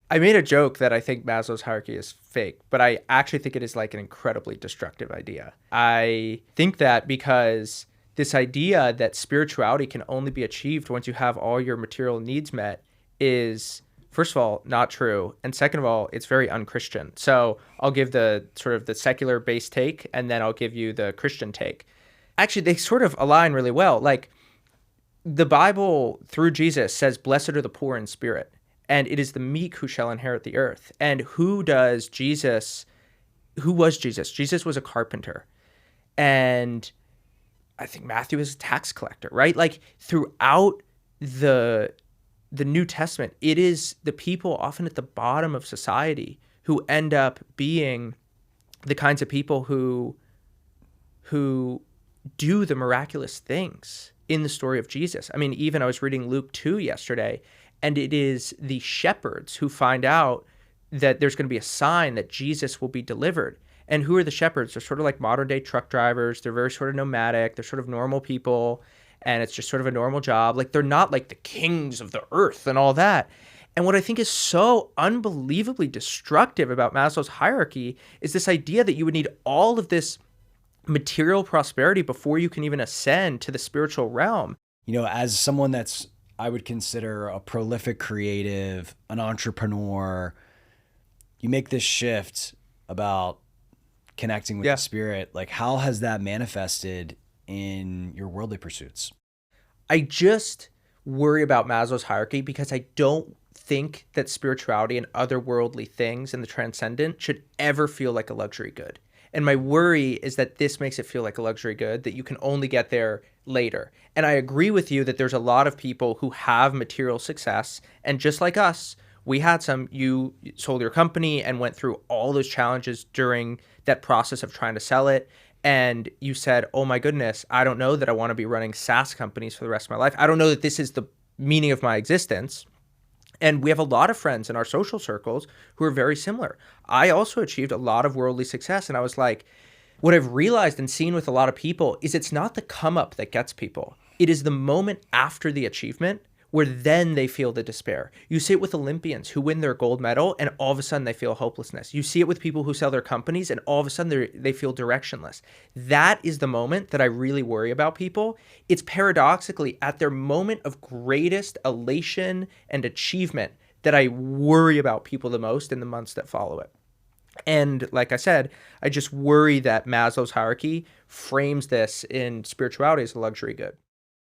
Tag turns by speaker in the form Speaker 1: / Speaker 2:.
Speaker 1: I made a joke that I think Maslow's hierarchy is fake, but I actually think it is like an incredibly destructive idea. I think that because this idea that spirituality can only be achieved once you have all your material needs met is, first of all, not true. And second of all, it's very unchristian. So I'll give the sort of the secular based take, and then I'll give you the Christian take. Actually, they sort of align really well. Like, the Bible through Jesus says, "Blessed are the poor in spirit, and it is the meek who shall inherit the earth." And who was Jesus? Jesus was a carpenter. And I think Matthew is a tax collector, right? Like, throughout the the New Testament, it is the people often at the bottom of society who end up being the kinds of people who do the miraculous things in the story of Jesus. I mean, even I was reading Luke 2 yesterday, and it is the shepherds who find out that there's going to be a sign that Jesus will be delivered. And who are the shepherds? They're sort of like modern day truck drivers. They're very sort of nomadic. They're sort of normal people. And it's just sort of a normal job. Like, they're not like the kings of the earth and all that. And what I think is so unbelievably destructive about Maslow's hierarchy is this idea that you would need all of this material prosperity before you can even ascend to the spiritual realm.
Speaker 2: As someone that's, I would consider a prolific creative, an entrepreneur, you make this shift about connecting with the spirit. Like, how has that manifested in your worldly pursuits?
Speaker 1: I just worry about Maslow's hierarchy because I don't think that spirituality and otherworldly things and the transcendent should ever feel like a luxury good. And my worry is that this makes it feel like a luxury good, that you can only get there later. And I agree with you that there's a lot of people who have material success. And just like us, we had some, you sold your company and went through all those challenges during that process of trying to sell it. And you said, oh my goodness, I don't know that I want to be running SaaS companies for the rest of my life. I don't know that this is the meaning of my existence. And we have a lot of friends in our social circles who are very similar. I also achieved a lot of worldly success. And I was like, what I've realized and seen with a lot of people is it's not the come up that gets people. It is the moment after the achievement where then they feel the despair. You see it with Olympians who win their gold medal and all of a sudden they feel hopelessness. You see it with people who sell their companies and all of a sudden they feel directionless. That is the moment that I really worry about people. It's paradoxically at their moment of greatest elation and achievement that I worry about people the most in the months that follow it. And like I said, I just worry that Maslow's hierarchy frames this in spirituality as a luxury good.